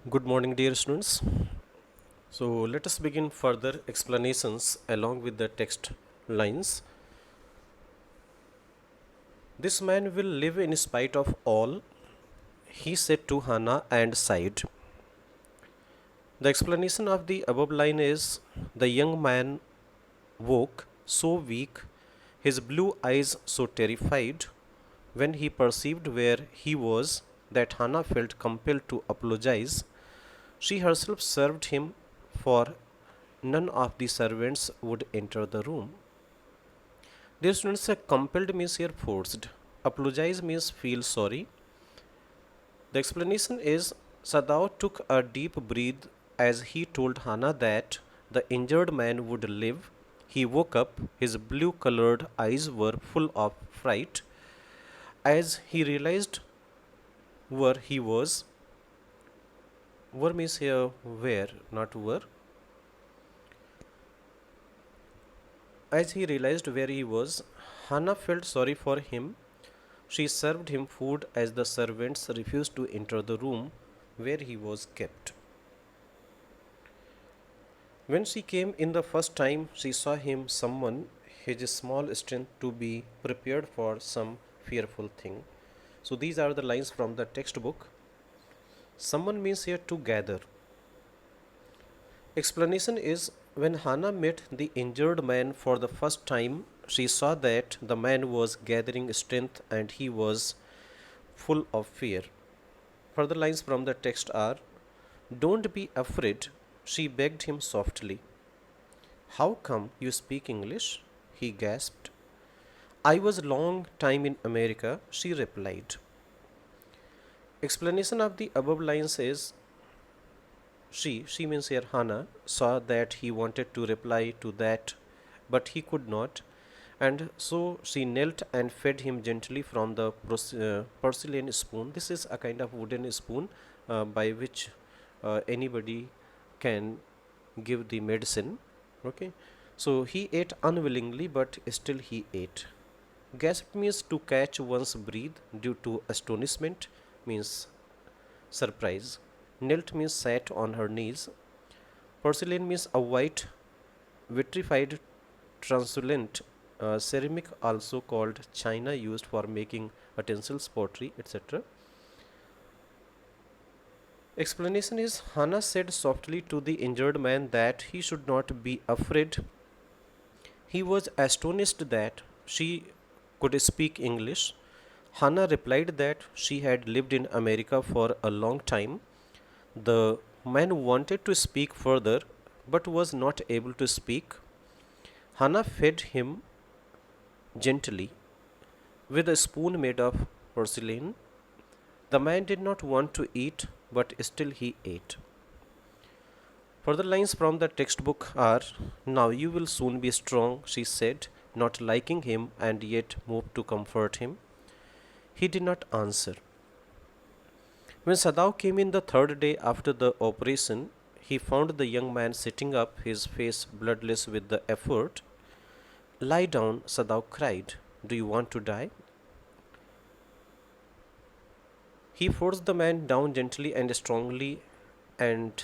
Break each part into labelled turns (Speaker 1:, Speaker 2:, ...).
Speaker 1: Good morning, dear students. So, let us begin further explanations along with the text lines. This man will live in spite of all, he said to Hannah and sighed. The explanation of the above line is the young man woke so weak, his blue eyes so terrified, when he perceived where he was, that Hannah felt compelled to apologize. She herself served him, for none of the servants would enter the room. Dear students, compelled means here forced. Apologize means feel sorry. The explanation is Sadao took a deep breath as he told Hannah that the injured man would live. He woke up, his blue colored eyes were full of fright. As he realized where he was, where means here where, not where. As he realized where he was, Hannah felt sorry for him. She served him food as the servants refused to enter the room where he was kept. When she came in the first time, she saw him summon his small strength to be prepared for some fearful thing. So these are the lines from the textbook. Summon means here to gather. Explanation is when Hannah met the injured man for the first time, she saw that the man was gathering strength and he was full of fear. Further lines from the text are Don't be afraid, she begged him softly. How come you speak English? He gasped. I was long time in America, she replied. Explanation of the above lines is she means here Hannah, saw that he wanted to reply to that, but he could not, and so she knelt and fed him gently from the porcelain spoon. This is a kind of wooden spoon by which anybody can give the medicine. Okay, so he ate unwillingly, but still he ate. Gasp means to catch one's breath due to astonishment, means surprise. Knelt means sat on her knees. Porcelain means a white vitrified translucent ceramic, also called china, used for making utensils, pottery, etc. Explanation is Hannah said softly to the injured man that he should not be afraid. He was astonished that she could speak English. Hannah replied that she had lived in America for a long time. The man wanted to speak further but was not able to speak. Hannah fed him gently with a spoon made of porcelain. The man did not want to eat, but still he ate. Further lines from the textbook are Now you will soon be strong, she said, not liking him and yet moved to comfort him. He did not answer. When Sadao came in the third day after the operation, he found the young man sitting up, his face bloodless with the effort. Lie down, Sadao cried. Do you want to die? He forced the man down gently and strongly and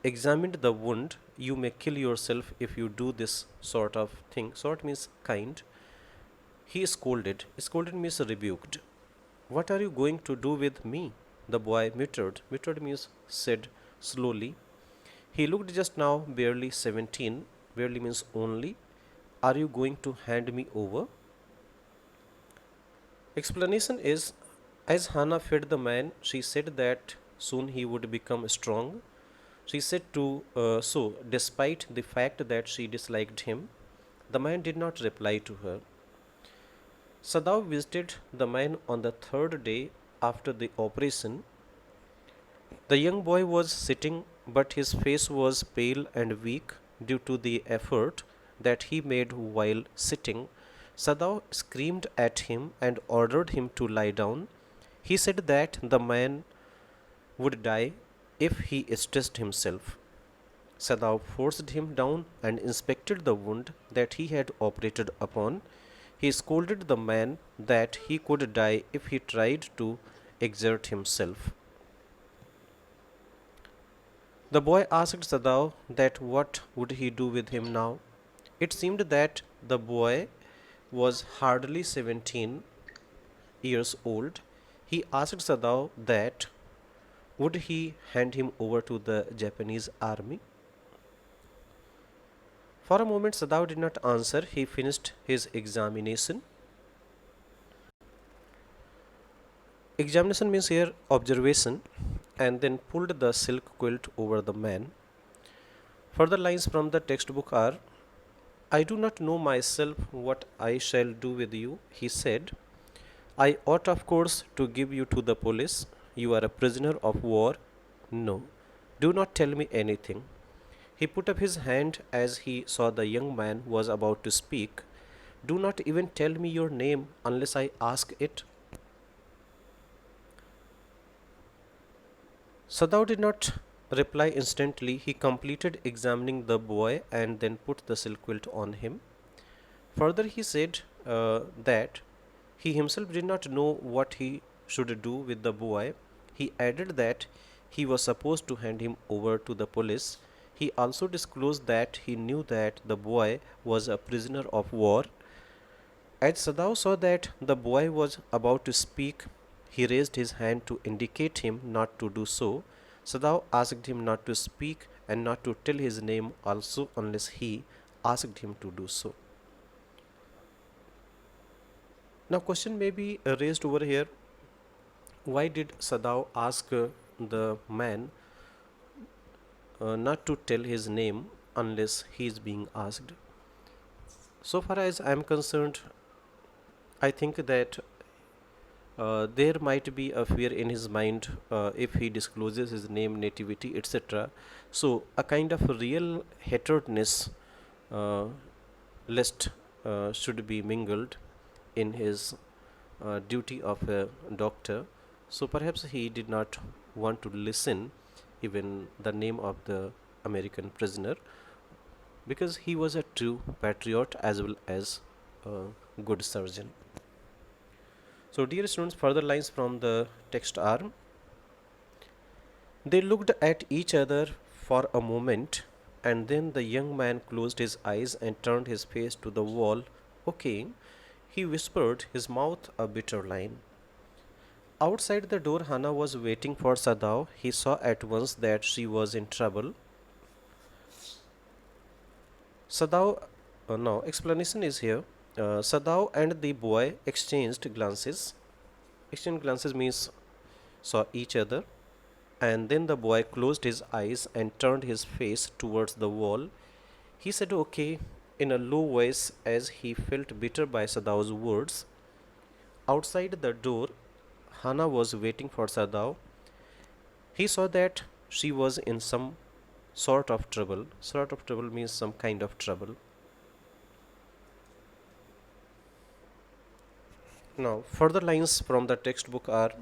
Speaker 1: examined the wound. You may kill yourself if you do this sort of thing. Sort means kind. He scolded. Scolded means rebuked. What are you going to do with me? The boy muttered. Muttered means said slowly. He looked just now barely 17. Barely means only. Are you going to hand me over? Explanation is as Hannah fed the man, she said that soon he would become strong. She said so, despite the fact that she disliked him, the man did not reply to her. Sadao visited the man on the third day after the operation. The young boy was sitting, but his face was pale and weak due to the effort that he made while sitting. Sadao screamed at him and ordered him to lie down. He said that the man would die if he stressed himself. Sadao forced him down and inspected the wound that he had operated upon. He scolded the man that he could die if he tried to exert himself. The boy asked Sadao that what would he do with him now. It seemed that the boy was hardly 17 years old. He asked Sadao that would he hand him over to the Japanese army. For a moment, Sadao did not answer. He finished his examination. Examination means here observation, and then pulled the silk quilt over the man. Further lines from the textbook are: I do not know myself what I shall do with you, he said. I ought, of course, to give you to the police. You are a prisoner of war. No, do not tell me anything. He put up his hand as he saw the young man was about to speak. Do not even tell me your name unless I ask it. Sadao did not reply instantly. He completed examining the boy and then put the silk quilt on him. Further, he said that he himself did not know what he should do with the boy. He added that he was supposed to hand him over to the police. He also disclosed that he knew that the boy was a prisoner of war. As Sadao saw that the boy was about to speak, he raised his hand to indicate him not to do so. Sadao asked him not to speak and not to tell his name also unless he asked him to do so. Now, question may be raised over here: why did Sadao ask the man not to tell his name unless he is being asked? So far as I am concerned, I think that there might be a fear in his mind if he discloses his name, nativity, etc. So, a kind of real hatredness lest should be mingled in his duty of a doctor. So, perhaps he did not want to listen even the name of the American prisoner, because he was a true patriot as well as a good surgeon. So, dear students, further lines from the text are: they looked at each other for a moment, and then the young man closed his eyes and turned his face to the wall. Okay, he whispered, his mouth a bitter line. Outside the door, Hannah was waiting for Sadao. He saw at once that she was in trouble. Sadao, now explanation is here. Sadao and the boy exchanged glances. Exchange glances means saw each other, and then the boy closed his eyes and turned his face towards the wall. He said okay in a low voice as he felt bitter by Sadao's words. Outside the door, Hannah was waiting for Sadao. He saw that she was in some sort of trouble. Sort of trouble means some kind of trouble. Now, further lines from the textbook are: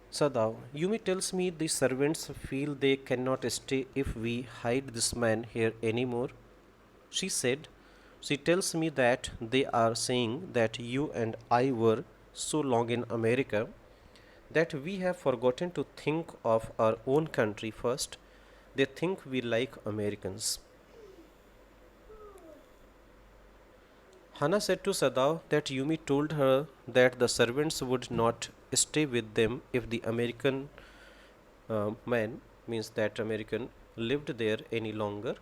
Speaker 1: Sadao, Yumi tells me the servants feel they cannot stay if we hide this man here anymore. She said, she tells me that they are saying that you and I were so long in America that we have forgotten to think of our own country first. They think we like Americans. Hannah said to Sadao that Yumi told her that the servants would not stay with them if the American man, means that American, lived there any longer.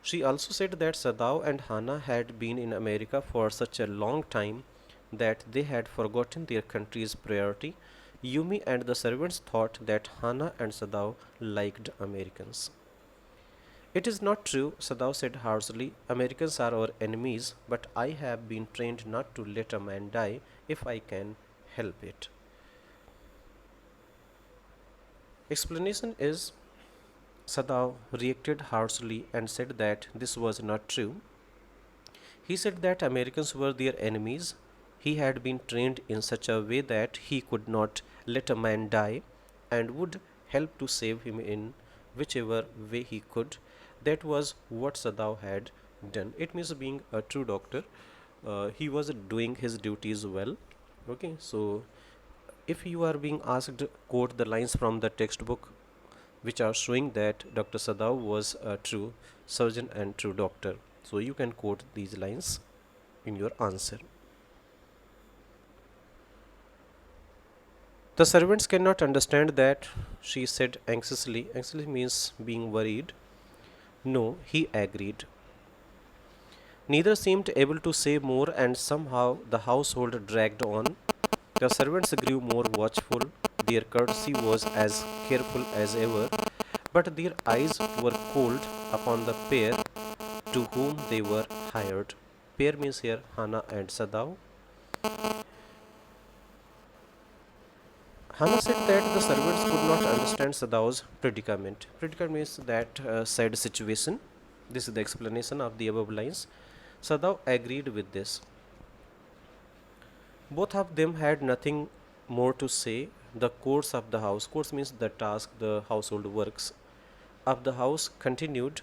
Speaker 1: She also said that Sadao and Hannah had been in America for such a long time that they had forgotten their country's priority. Yumi and the servants thought that Hannah and Sadao liked Americans. It is not true, Sadao said harshly. Americans are our enemies, but I have been trained not to let a man die if I can help it. Explanation is: Sadao reacted harshly and said that this was not true. He said that Americans were their enemies. He had been trained in such a way that he could not let a man die and would help to save him in whichever way he could. That was what Sadao had done. It means being a true doctor. He was doing his duties well. Okay, so if you are being asked quote the lines from the textbook, which are showing that Dr. Sadao was a true surgeon and true doctor. So you can quote these lines in your answer. The servants cannot understand that, she said anxiously. Anxiously means being worried. No, he agreed. Neither seemed able to say more, and somehow the household dragged on. The servants grew more watchful. Their courtesy was as careful as ever, but their eyes were cold upon the pair to whom they were hired. Pair means here Hannah and Sadao. Hannah said that the servants could not understand Sadao's predicament. Predicament means that sad situation. This is the explanation of the above lines. Sadao agreed with this. Both of them had nothing more to say. The course of the house, course means the task, the household works of the house continued,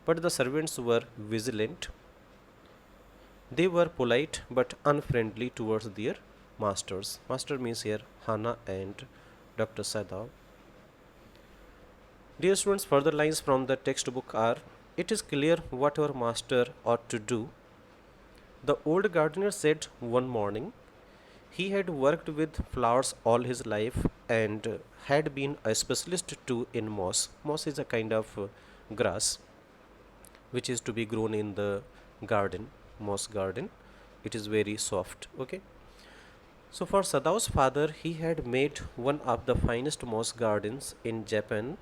Speaker 1: but the servants were vigilant. They were polite but unfriendly towards their masters. Master means here Hannah and Dr. Sadao. Dear students, further lines from the textbook are: it is clear what our master ought to do. The old gardener said one morning. He had worked with flowers all his life and had been a specialist too in moss. Moss is a kind of grass which is to be grown in the garden, moss garden. It is very soft. Okay. So for Sadao's father, he had made one of the finest moss gardens in Japan,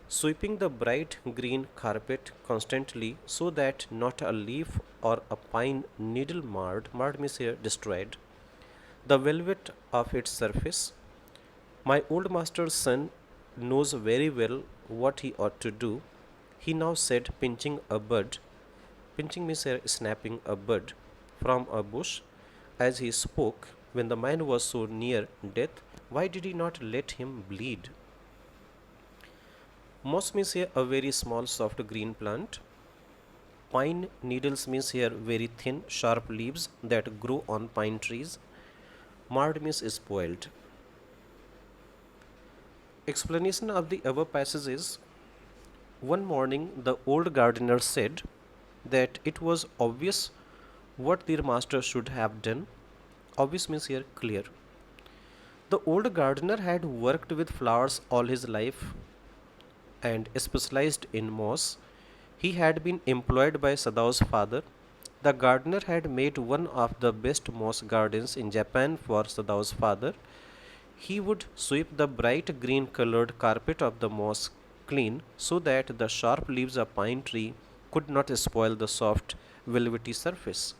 Speaker 1: sweeping the bright green carpet constantly so that not a leaf or a pine needle marred means here destroyed, the velvet of its surface. My old master's son knows very well what he ought to do, he now said, pinching a bud. Pinching means here snapping a bud from a bush. As he spoke, when the man was so near death, why did he not let him bleed? Moss means here a very small soft green plant. Pine needles means here very thin sharp leaves that grow on pine trees. Marred means spoiled. Explanation of the above passage is: one morning the old gardener said that it was obvious what their master should have done. Obvious means here clear. The old gardener had worked with flowers all his life and specialized in moss. He had been employed by Sadao's father. The gardener had made one of the best moss gardens in Japan for Sadao's father. He would sweep the bright green colored carpet of the moss clean so that the sharp leaves of pine tree could not spoil the soft velvety surface.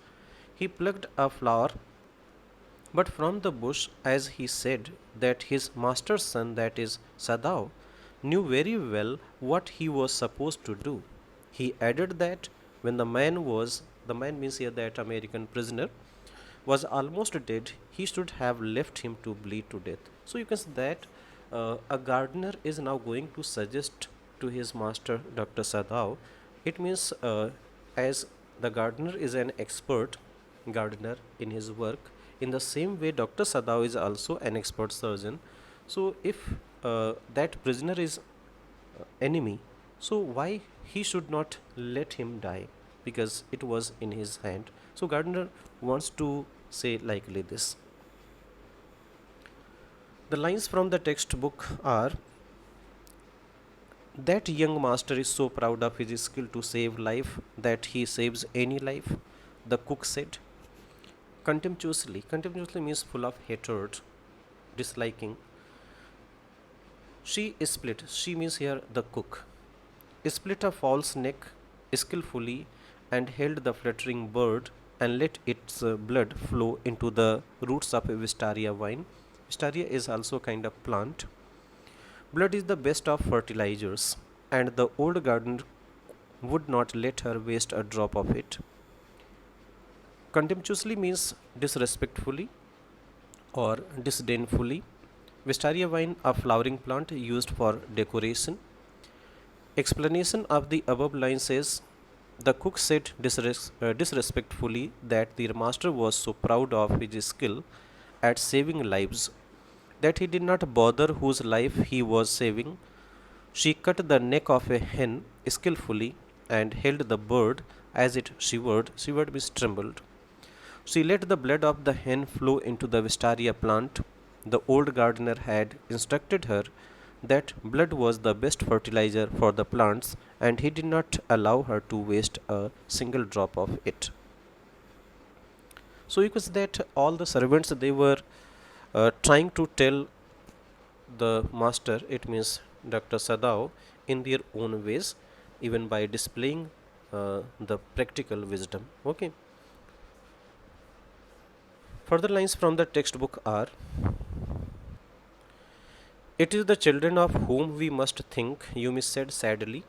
Speaker 1: He plucked a flower, but from the bush, as he said that his master's son, that is Sadao, knew very well what he was supposed to do. He added that when the man means here that American prisoner, was almost dead, he should have left him to bleed to death. So you can say that a gardener is now going to suggest to his master, Dr. Sadao. It means as the gardener is an expert gardener in his work, in the same way, Dr. Sadao is also an expert surgeon. So if that prisoner is enemy, so why he should not let him die, because it was in his hand. So gardener wants to say likely this. The lines from the textbook are: that young master is so proud of his skill to save life that he saves any life, the cook said. Contemptuously means full of hatred, disliking. She means here the cook, split a fowl's neck skillfully and held the fluttering bird and let its blood flow into the roots of a wisteria vine. Wisteria is also a kind of plant. Blood is the best of fertilizers, and the old gardener would not let her waste a drop of it. Contemptuously means disrespectfully or disdainfully. Wisteria vine, a flowering plant used for decoration. Explanation of the above line says: the cook said disrespectfully that their master was so proud of his skill at saving lives that he did not bother whose life he was saving, She cut the neck of a hen skillfully and held the bird as it shivered means trembled. She let the blood of the hen flow into the wisteria plant. The old gardener had instructed her that blood was the best fertilizer for the plants, and he did not allow her to waste a single drop of it. So you could say that all the servants they were trying to tell the master, it means Dr. Sadao, in their own ways, even by displaying the practical wisdom. Okay. Further lines from the textbook are: it is the children of whom we must think, Yumi said sadly.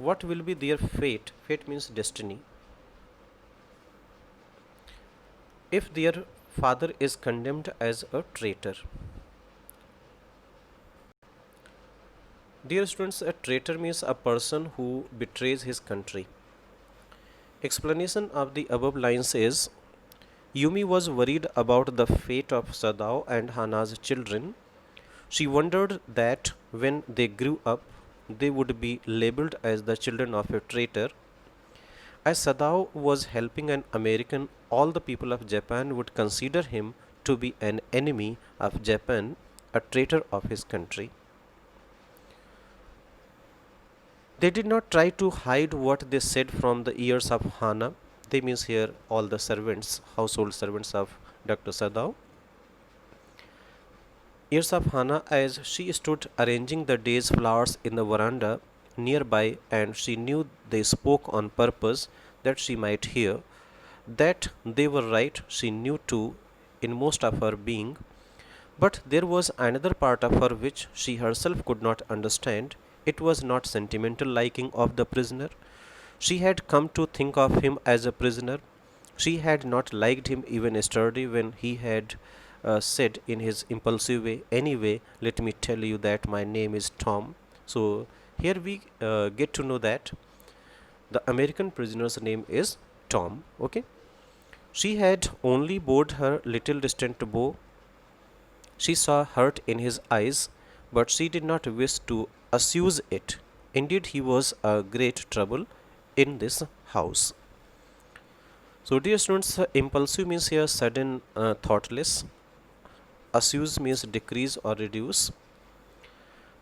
Speaker 1: What will be their fate? Fate means destiny. If their father is condemned as a traitor. Dear students, a traitor means a person who betrays his country. Explanation of the above lines is: Yumi was worried about the fate of Sadao and Hana's children. She wondered that when they grew up, they would be labeled as the children of a traitor. As Sadao was helping an American, all the people of Japan would consider him to be an enemy of Japan, a traitor of his country. They did not try to hide what they said from the ears of Hana. They means here all the servants, household servants of Dr. Sadao. Ears of Hana as she stood arranging the day's flowers in the veranda nearby, and she knew they spoke on purpose that she might hear. That they were right, she knew too, in most of her being. But there was another part of her which she herself could not understand. It was not sentimental liking of the prisoner. She had come to think of him as a prisoner. She had not liked him even yesterday when he had said in his impulsive way, "Anyway, let me tell you that my name is Tom." So here we get to know that the American prisoner's name is Tom. Okay. She had only bored her little distant bow. She saw hurt in his eyes, but she did not wish to assuage it. Indeed, he was a great trouble in this house. So, dear students, impulsive means here sudden, thoughtless. Assuage means decrease or reduce.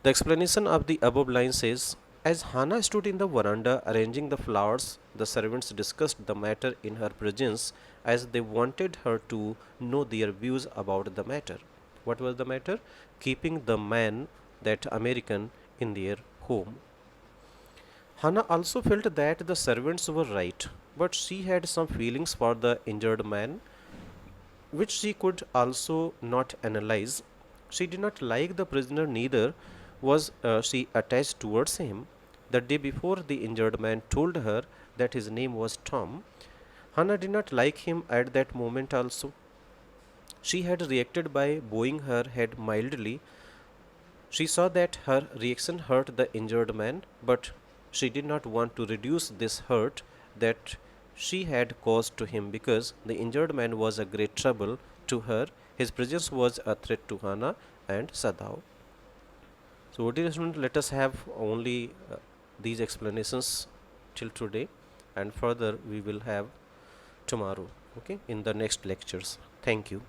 Speaker 1: The explanation of the above line says: as Hannah stood in the veranda arranging the flowers, the servants discussed the matter in her presence as they wanted her to know their views about the matter. What was the matter? Keeping the man, that American, in their home. Hannah also felt that the servants were right, but she had some feelings for the injured man, which she could also not analyze. She did not like the prisoner, neither was she attached towards him. The day before, the injured man told her that his name was Tom. Hannah did not like him at that moment also. She had reacted by bowing her head mildly. She saw that her reaction hurt the injured man, but she did not want to reduce this hurt that she had caused to him, because the injured man was a great trouble to her. His presence was a threat to Hannah and Sadao. So, dear students, let us have only these explanations till today, and further we will have tomorrow, okay, in the next lectures. Thank you.